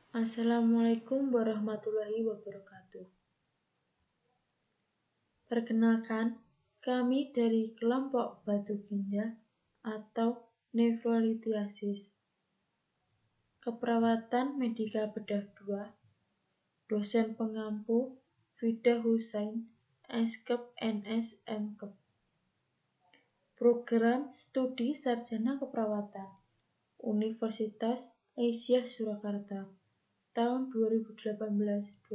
Assalamualaikum warahmatullahi wabarakatuh. Perkenalkan, kami dari kelompok batu ginjal atau nefrolithiasis. Keperawatan Medika Bedah 2, dosen pengampu Vida Husain, Eskep NS Mkep. Program Studi Sarjana Keperawatan Universitas Aisyah Surakarta tahun 2018-2019.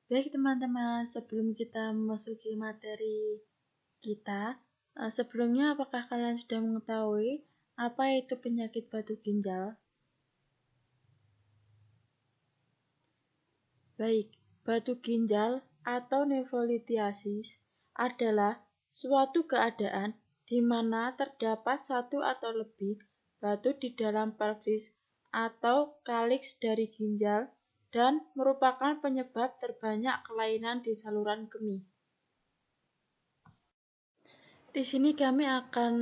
Baik teman-teman, sebelum kita memasuki materi kita, sebelumnya apakah kalian sudah mengetahui apa itu penyakit batu ginjal? Baik, batu ginjal atau nefrolithiasis adalah suatu keadaan di mana terdapat satu atau lebih batu di dalam pelvis atau kaliks dari ginjal dan merupakan penyebab terbanyak kelainan di saluran kemih. Di sini kami akan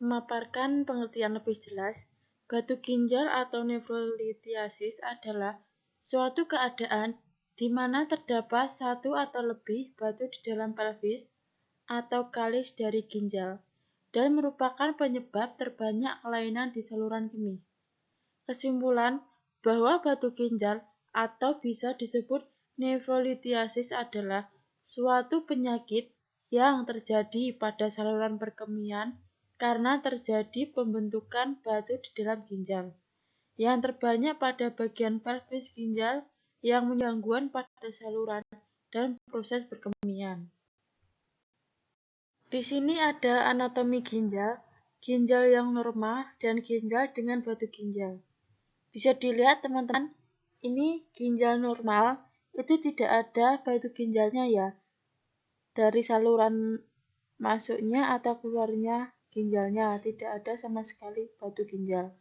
memaparkan pengertian lebih jelas. Batu ginjal atau nefrolithiasis adalah suatu keadaan di mana terdapat satu atau lebih batu di dalam pelvis atau kaliks dari ginjal dan merupakan penyebab terbanyak kelainan di saluran kemih. Kesimpulan bahwa batu ginjal atau bisa disebut nefrolithiasis adalah suatu penyakit yang terjadi pada saluran perkemihan karena terjadi pembentukan batu di dalam ginjal, yang terbanyak pada bagian pelvis ginjal yang gangguan pada saluran dan proses perkemihan. Di sini ada anatomi ginjal, ginjal yang normal, dan ginjal dengan batu ginjal. Bisa dilihat teman-teman, ini ginjal normal, itu tidak ada batu ginjalnya ya. Dari saluran masuknya atau keluarnya ginjalnya, tidak ada sama sekali batu ginjal.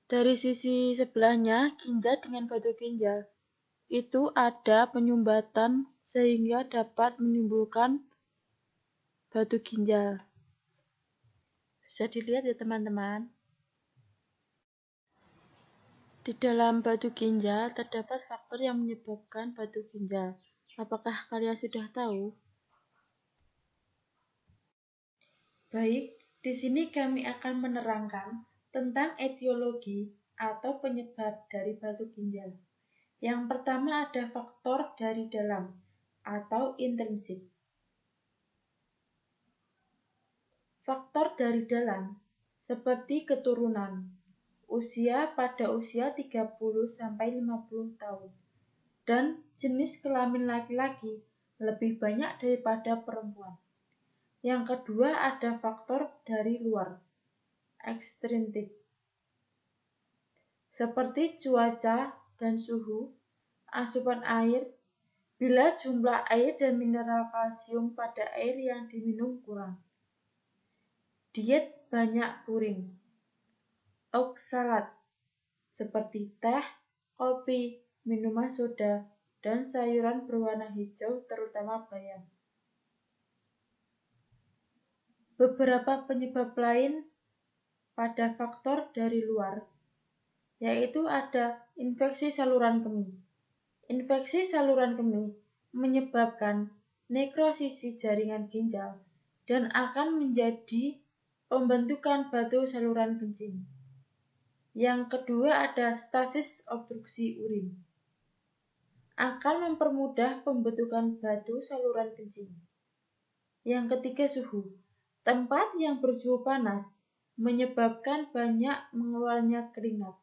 Dari sisi sebelahnya, ginjal dengan batu ginjal, itu ada penyumbatan sehingga dapat menimbulkan batu ginjal. Bisa dilihat ya teman-teman. Di dalam batu ginjal terdapat faktor yang menyebabkan batu ginjal. Apakah kalian sudah tahu? Baik, di sini kami akan menerangkan tentang etiologi atau penyebab dari batu ginjal. Yang pertama ada faktor dari dalam atau intrinsik. Faktor dari dalam seperti keturunan, usia pada usia 30-50 tahun, dan jenis kelamin laki-laki lebih banyak daripada perempuan. Yang kedua ada faktor dari luar, ekstrintik, seperti cuaca dan suhu, asupan air, bila jumlah air dan mineral kalsium pada air yang diminum kurang. Diet banyak purin, oksalat, seperti teh, kopi, minuman soda, dan sayuran berwarna hijau terutama bayam. Beberapa penyebab lain pada faktor dari luar, yaitu ada infeksi saluran kemih. Infeksi saluran kemih menyebabkan nekrosisi jaringan ginjal dan akan menjadi pembentukan batu saluran kencing. Yang kedua ada stasis obstruksi urin. Akan mempermudah pembentukan batu saluran kencing. Yang ketiga suhu. Tempat yang bersuhu panas menyebabkan banyak mengeluarnya keringat,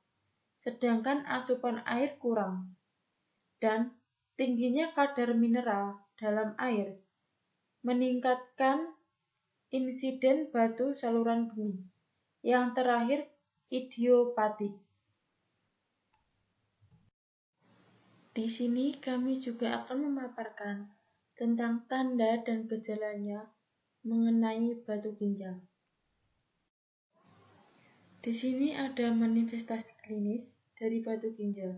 sedangkan asupan air kurang. Dan tingginya kadar mineral dalam air meningkatkan insiden batu saluran kemih. Yang terakhir, idiopatik. Di sini kami juga akan memaparkan tentang tanda dan gejalanya mengenai batu ginjal. Di sini ada manifestasi klinis dari batu ginjal.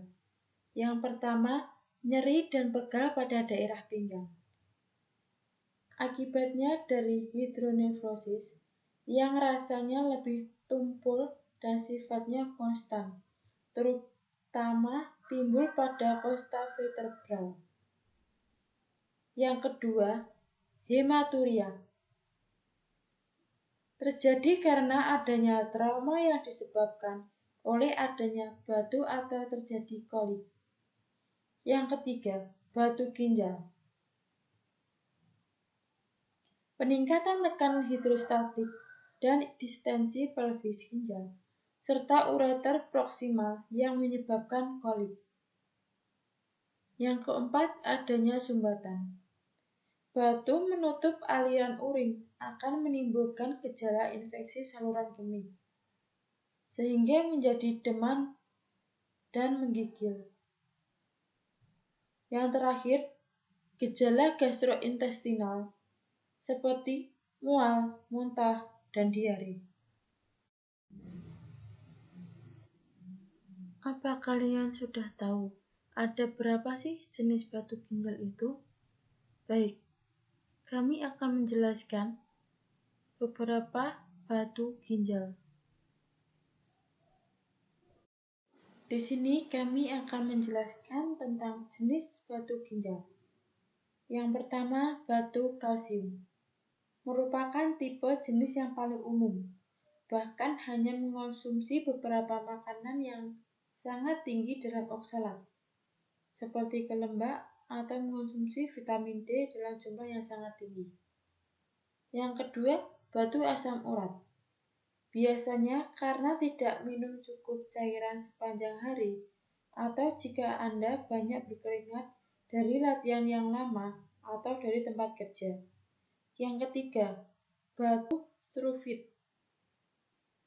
Yang pertama, nyeri dan pegal pada daerah pinggang. Akibatnya dari hidronefrosis yang rasanya lebih tumpul dan sifatnya konstan, terutama timbul pada kosta vertebral. Yang kedua, hematuria. Terjadi karena adanya trauma yang disebabkan oleh adanya batu atau terjadi kolit. Yang ketiga, batu ginjal. Peningkatan tekanan hidrostatik dan distensi pelvis ginjal, serta ureter proksimal yang menyebabkan kolit. Yang keempat, adanya sumbatan. Batu menutup aliran urin akan menimbulkan gejala infeksi saluran kemih, sehingga menjadi demam dan menggigil. Yang terakhir, gejala gastrointestinal seperti mual, muntah, dan diare. Apa kalian sudah tahu ada berapa sih jenis batu ginjal itu? Baik, kami akan menjelaskan beberapa batu ginjal. Di sini kami akan menjelaskan tentang jenis batu ginjal. Yang pertama, batu kalsium. Merupakan tipe jenis yang paling umum, bahkan hanya mengonsumsi beberapa makanan yang sangat tinggi dalam oksalat, seperti kelembak atau mengonsumsi vitamin D dalam jumlah yang sangat tinggi. Yang kedua, batu asam urat. Biasanya karena tidak minum cukup cairan sepanjang hari, atau jika Anda banyak berkeringat dari latihan yang lama atau dari tempat kerja. Yang ketiga, batu struvit,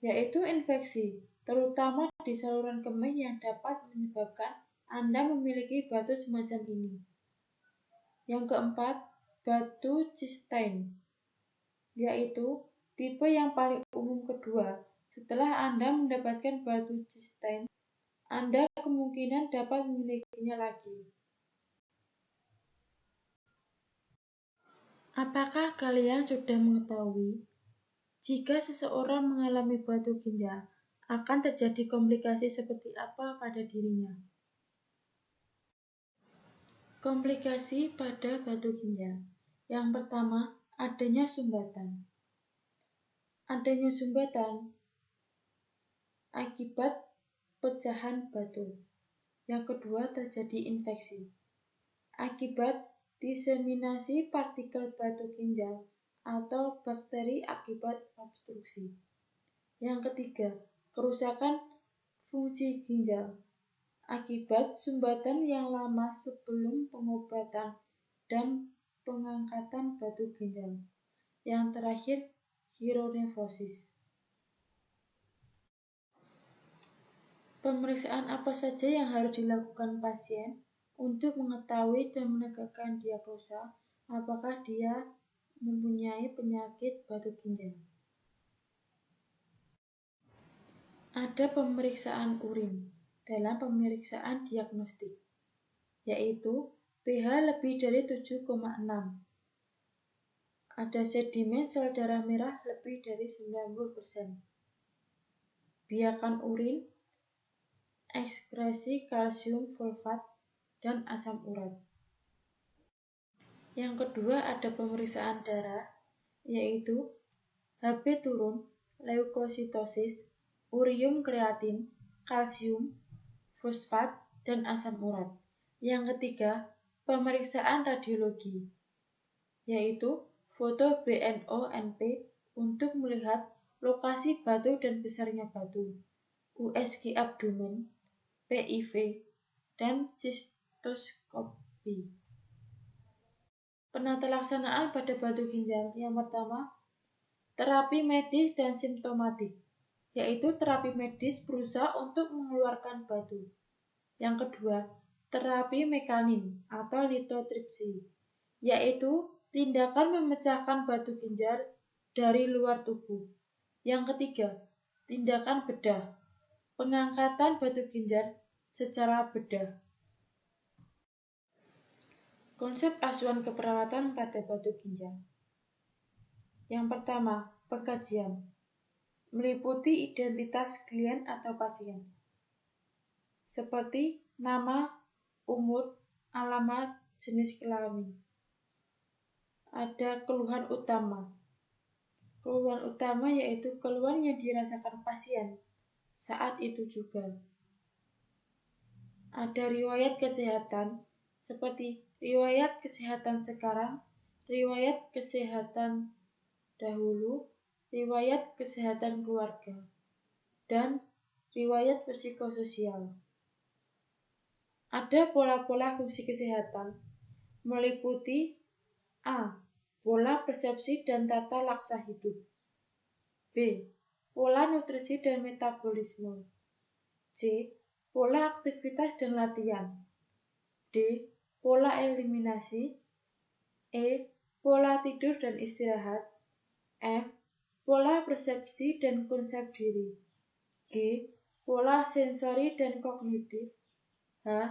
yaitu infeksi, terutama di saluran kemih yang dapat menyebabkan Anda memiliki batu semacam ini. Yang keempat, batu cistine, yaitu tipe yang paling umum kedua. Setelah Anda mendapatkan batu cistine, Anda kemungkinan dapat memilikinya lagi. Apakah kalian sudah mengetahui jika seseorang mengalami batu ginjal, akan terjadi komplikasi seperti apa pada dirinya? Komplikasi pada batu ginjal. Yang pertama, adanya sumbatan. Adanya sumbatan akibat pecahan batu. Yang kedua, terjadi infeksi akibat diseminasi partikel batu ginjal atau bakteri akibat obstruksi. Yang ketiga, kerusakan fungsi ginjal akibat sumbatan yang lama sebelum pengobatan dan pengangkatan batu ginjal. Yang terakhir, hydronefrosis. Pemeriksaan apa saja yang harus dilakukan pasien untuk mengetahui dan menegakkan diagnosa apakah dia mempunyai penyakit batu ginjal? Ada pemeriksaan urin dalam pemeriksaan diagnostik, yaitu pH lebih dari 7,6. Ada sedimen sel darah merah lebih dari 90%. Biakan urin, ekskresi kalsium folvat, dan asam urat. Yang kedua, ada pemeriksaan darah, yaitu Hb turun, leukositosis, urium kreatin, kalsium, fosfat, dan asam urat. Yang ketiga, pemeriksaan radiologi, yaitu foto BNO-NP untuk melihat lokasi batu dan besarnya batu, USG abdomen, PIV, dan sistoskopi. Penata laksanaan pada batu ginjal. Yang pertama, terapi medis dan simptomatik, yaitu terapi medis berusaha untuk mengeluarkan batu. Yang kedua, terapi mekanin atau litotripsi, yaitu tindakan memecahkan batu ginjal dari luar tubuh. Yang ketiga, tindakan bedah, pengangkatan batu ginjal secara bedah. Konsep asuhan keperawatan pada batu ginjal. Yang pertama, pengkajian. meliputi identitas klien atau pasien, seperti nama, umur, alamat, jenis kelamin. Ada keluhan utama. Keluhan utama yaitu keluhan yang dirasakan pasien saat itu juga. Ada riwayat kesehatan, seperti riwayat kesehatan sekarang, riwayat kesehatan dahulu, riwayat kesehatan keluarga, dan riwayat psikososial. Ada pola-pola fungsi kesehatan, meliputi A. Pola persepsi dan tata laksa hidup. B. Pola nutrisi dan metabolisme. C. Pola aktivitas dan latihan. D. Pola eliminasi. E. Pola tidur dan istirahat. F. Pola persepsi dan konsep diri. G. Pola sensori dan kognitif. H.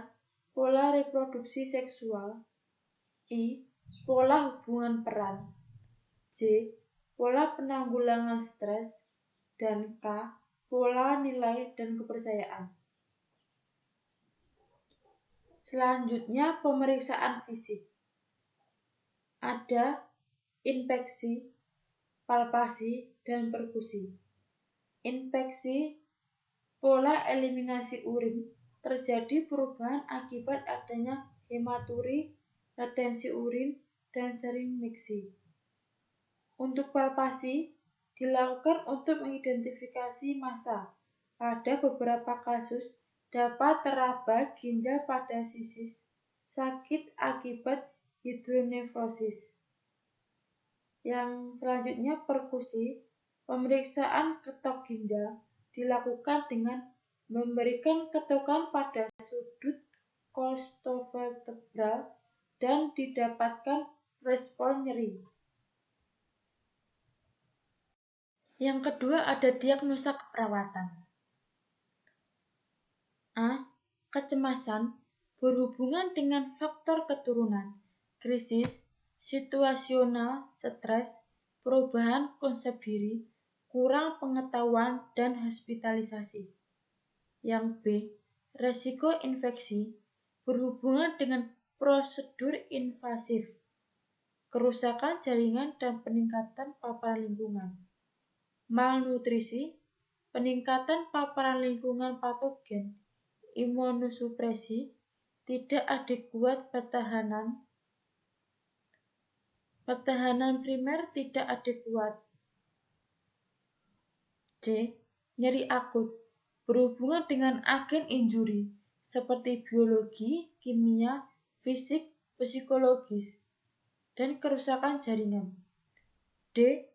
Pola reproduksi seksual. I. Pola hubungan peran. J. Pola penanggulangan stres. Dan K. Pola nilai dan kepercayaan. Selanjutnya, pemeriksaan fisik. Ada inspeksi, palpasi, dan perkusi. Inspeksi, pola eliminasi urin, terjadi perubahan akibat adanya hematuri, retensi urin, dan sering miksi. Untuk palpasi, dilakukan untuk mengidentifikasi massa. Pada beberapa kasus, dapat teraba ginjal pada sisis, sakit akibat hidronefrosis. Yang selanjutnya perkusi, pemeriksaan ketok ginjal dilakukan dengan memberikan ketukan pada sudut costovertebral dan didapatkan respon nyeri. Yang kedua ada diagnosa keperawatan. A. Kecemasan berhubungan dengan faktor keturunan, krisis, situasional, stres, perubahan konsep diri, kurang pengetahuan, dan hospitalisasi. Yang B. Resiko infeksi berhubungan dengan prosedur invasif, kerusakan jaringan, dan peningkatan paparan lingkungan. Malnutrisi, peningkatan paparan lingkungan patogen, imunosupresi, tidak adekuat pertahanan primer tidak adekuat. C. Nyeri akut, berhubungan dengan agen injuri, seperti biologi, kimia, fisik, psikologis, dan kerusakan jaringan. D.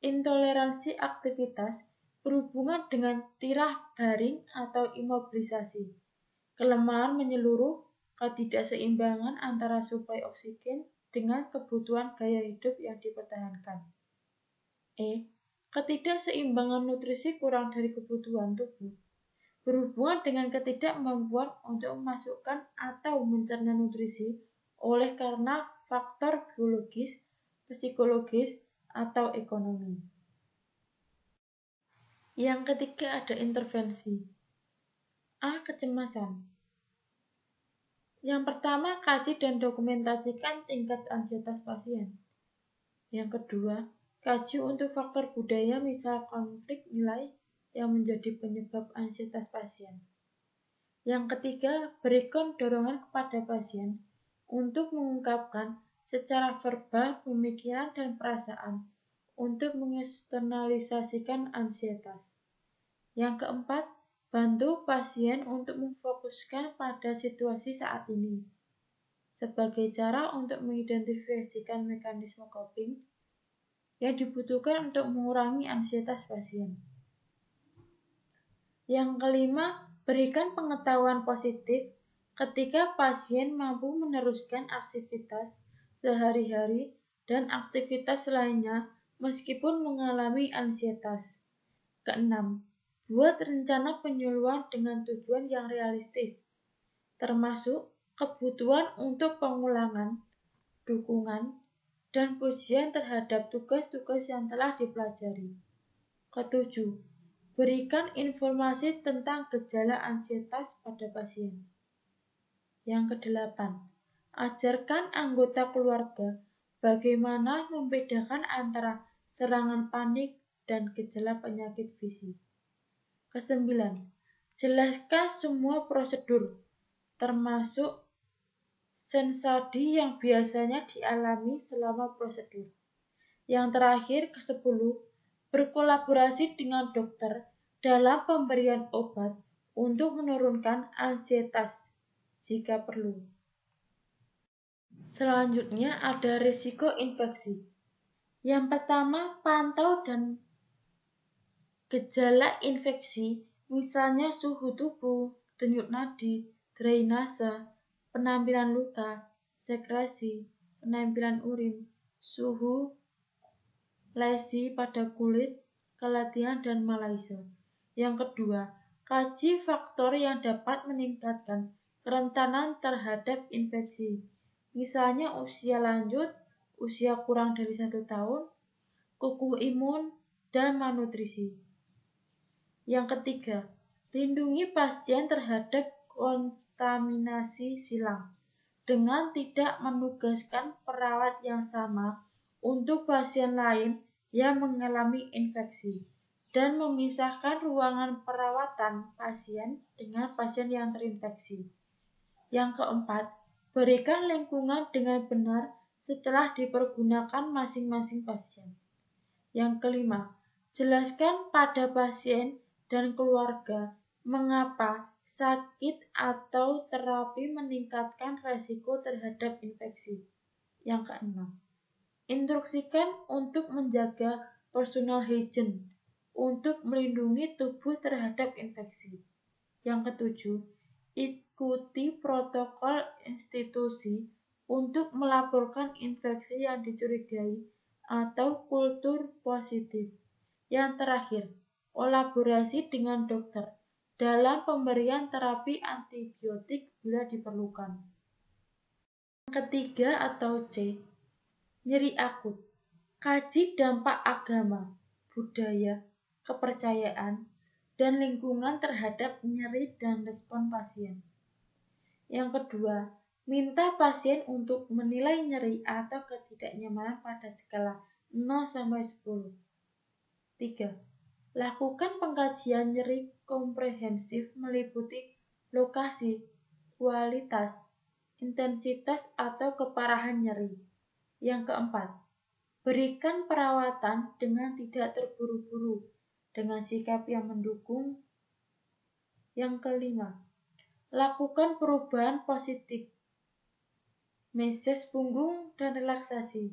Intoleransi aktivitas berhubungan dengan tirah baring atau imobilisasi, kelemahan menyeluruh, ketidakseimbangan antara suplai oksigen dengan kebutuhan gaya hidup yang dipertahankan. E. Ketidakseimbangan nutrisi kurang dari kebutuhan tubuh, berhubungan dengan ketidakmampuan untuk memasukkan atau mencerna nutrisi oleh karena faktor biologis, psikologis, atau ekonomi. Yang ketiga ada intervensi. A. Kecemasan. Yang pertama, kaji dan dokumentasikan tingkat ansietas pasien. Yang kedua, kaji untuk faktor budaya misal konflik nilai yang menjadi penyebab ansietas pasien. Yang ketiga, berikan dorongan kepada pasien untuk mengungkapkan secara verbal pemikiran dan perasaan untuk mengeksternalisasikan ansietas. Yang keempat, bantu pasien untuk memfokuskan pada situasi saat ini sebagai cara untuk mengidentifikasikan mekanisme coping yang dibutuhkan untuk mengurangi ansietas pasien. Yang kelima, berikan pengetahuan positif ketika pasien mampu meneruskan aktivitas sehari-hari dan aktivitas lainnya meskipun mengalami ansietas. Keenam, buat rencana penyuluhan dengan tujuan yang realistis, termasuk kebutuhan untuk pengulangan, dukungan, dan pujian terhadap tugas-tugas yang telah dipelajari. Ketujuh, berikan informasi tentang gejala ansietas pada pasien. Yang kedelapan, ajarkan anggota keluarga bagaimana membedakan antara serangan panik dan gejala penyakit fisik. Kesembilan, jelaskan semua prosedur, termasuk sensasi yang biasanya dialami selama prosedur. Yang terakhir, ke-10, berkolaborasi dengan dokter dalam pemberian obat untuk menurunkan ansietas jika perlu. Selanjutnya ada risiko infeksi. Yang pertama, pantau dan gejala infeksi, misalnya suhu tubuh, denyut nadi, drainase, penampilan luka, sekresi, penampilan urin, suhu, lesi pada kulit, kelatihan, dan malaise. Yang kedua, kaji faktor yang dapat meningkatkan kerentanan terhadap infeksi, misalnya usia lanjut, usia kurang dari 1 tahun, kukuh imun, dan malnutrisi. Yang ketiga, lindungi pasien terhadap kontaminasi silang dengan tidak menugaskan perawat yang sama untuk pasien lain yang mengalami infeksi, dan memisahkan ruangan perawatan pasien dengan pasien yang terinfeksi. Yang keempat, berikan lingkungan dengan benar setelah dipergunakan masing-masing pasien. Yang kelima, jelaskan pada pasien dan keluarga mengapa sakit atau terapi meningkatkan resiko terhadap infeksi. Yang keenam, instruksikan untuk menjaga personal hygiene untuk melindungi tubuh terhadap infeksi. Yang ketujuh, ikuti protokol institusi untuk melaporkan infeksi yang dicurigai atau kultur positif. Yang terakhir, kolaborasi dengan dokter dalam pemberian terapi antibiotik bila diperlukan. Yang ketiga atau C, nyeri akut. Kaji dampak agama, budaya, kepercayaan, dan lingkungan terhadap nyeri dan respon pasien. Yang kedua, minta pasien untuk menilai nyeri atau ketidaknyamanan pada skala 0-10. 3. Lakukan pengkajian nyeri komprehensif meliputi lokasi, kualitas, intensitas, atau keparahan nyeri. Yang keempat, berikan perawatan dengan tidak terburu-buru, dengan sikap yang mendukung. Yang kelima, lakukan perubahan positif, massage punggung dan relaksasi.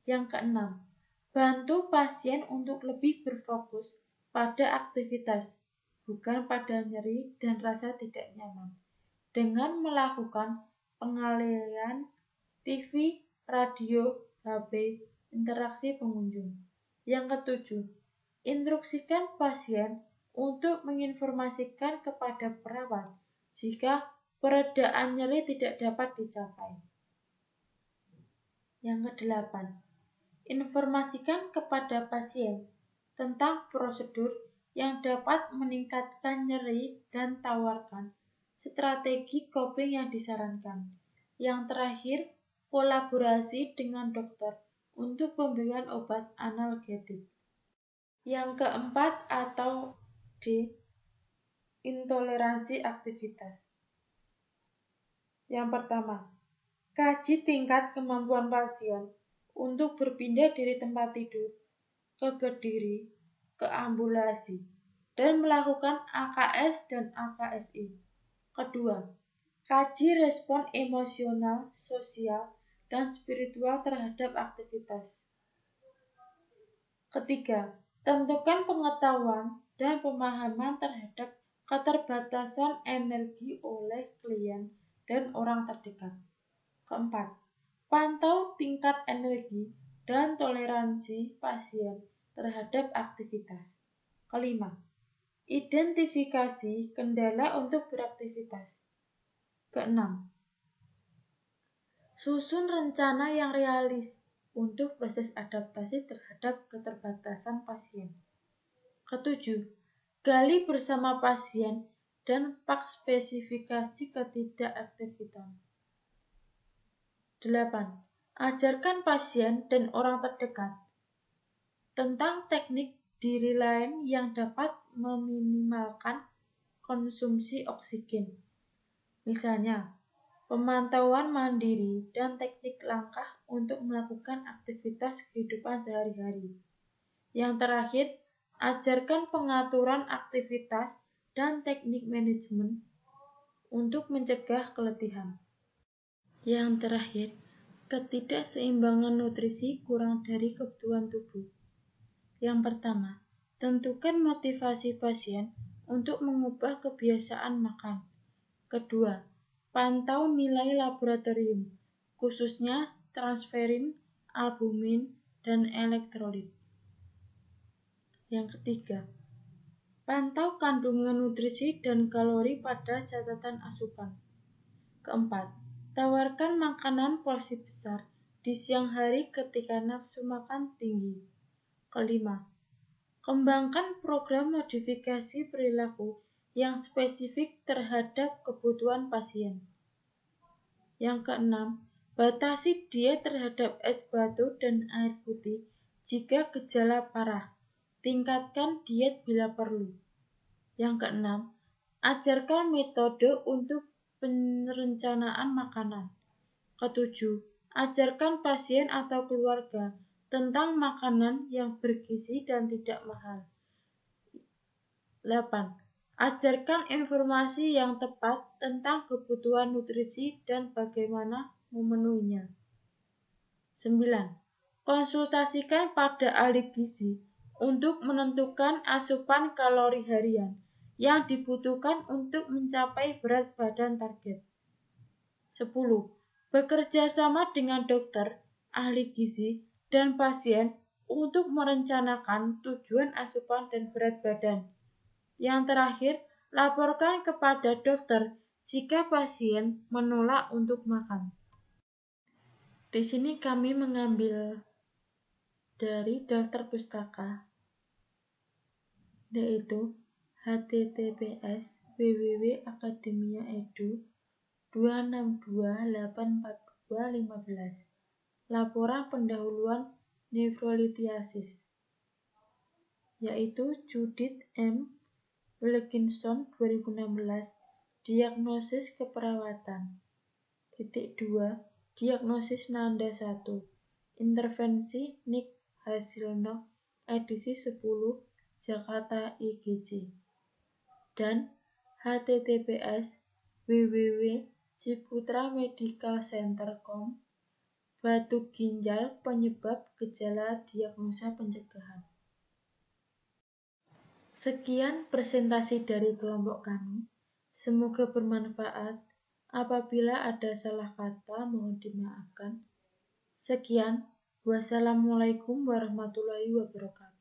Yang keenam, bantu pasien untuk lebih berfokus pada aktivitas, bukan pada nyeri dan rasa tidak nyaman, dengan melakukan pengalihan TV, radio, HP, interaksi pengunjung. Yang ketujuh, instruksikan pasien untuk menginformasikan kepada perawat jika peredaan nyeri tidak dapat dicapai. Yang kedelapan, informasikan kepada pasien tentang prosedur yang dapat meningkatkan nyeri dan tawarkan strategi coping yang disarankan. Yang terakhir, kolaborasi dengan dokter untuk pemberian obat analgetik. Yang keempat atau D, intoleransi aktivitas. Yang pertama, kaji tingkat kemampuan pasien untuk berpindah dari tempat tidur ke berdiri, ke ambulasi, dan melakukan AKS dan AKSI. Kedua, kaji respon emosional, sosial, dan spiritual terhadap aktivitas. Ketiga, tentukan pengetahuan dan pemahaman terhadap keterbatasan energi oleh klien dan orang terdekat. Keempat, pantau tingkat energi dan toleransi pasien terhadap aktivitas. Kelima, identifikasi kendala untuk beraktivitas. Keenam, susun rencana yang realis untuk proses adaptasi terhadap keterbatasan pasien. Ketujuh, gali bersama pasien dan pak spesifikasi ketidakaktifan. 8. Ajarkan pasien dan orang terdekat tentang teknik diri lain yang dapat meminimalkan konsumsi oksigen. Misalnya, pemantauan mandiri dan teknik langkah untuk melakukan aktivitas kehidupan sehari-hari. Yang terakhir, ajarkan pengaturan aktivitas dan teknik manajemen untuk mencegah keletihan. Yang terakhir, ketidakseimbangan nutrisi kurang dari kebutuhan tubuh. Yang pertama, tentukan motivasi pasien untuk mengubah kebiasaan makan. Kedua, pantau nilai laboratorium, khususnya transferin, albumin, dan elektrolit. Yang ketiga, pantau kandungan nutrisi dan kalori pada catatan asupan. Keempat, tawarkan makanan porsi besar di siang hari ketika nafsu makan tinggi. Kelima, kembangkan program modifikasi perilaku yang spesifik terhadap kebutuhan pasien. Yang keenam, batasi diet terhadap es batu dan air putih jika gejala parah. Tingkatkan diet bila perlu. Yang keenam, ajarkan metode untuk perencanaan makanan. Ketujuh, ajarkan pasien atau keluarga tentang makanan yang bergizi dan tidak mahal. 8. Ajarkan informasi yang tepat tentang kebutuhan nutrisi dan bagaimana memenuhinya. 9. Konsultasikan pada ahli gizi untuk menentukan asupan kalori harian yang dibutuhkan untuk mencapai berat badan target. 10. Bekerja sama dengan dokter, ahli gizi, dan pasien untuk merencanakan tujuan asupan dan berat badan. Yang terakhir, laporkan kepada dokter jika pasien menolak untuk makan. Di sini kami mengambil dari daftar pustaka, yaitu https://www.academia.edu 262.842.15. Laporan pendahuluan nefrolitiasis, yaitu Judith M. Wilkinson 2016, diagnosis keperawatan. 2. Diagnosis Nanda 1. Intervensi Nick Hasilnok, edisi 10, Jakarta IGJ. Dan https://www.ciputramedicalcenter.com, batuk ginjal penyebab gejala diagnosa pencegahan. Sekian presentasi dari kelompok kami. Semoga bermanfaat. Apabila ada salah kata, mohon dimaafkan. Sekian. Wassalamualaikum warahmatullahi wabarakatuh.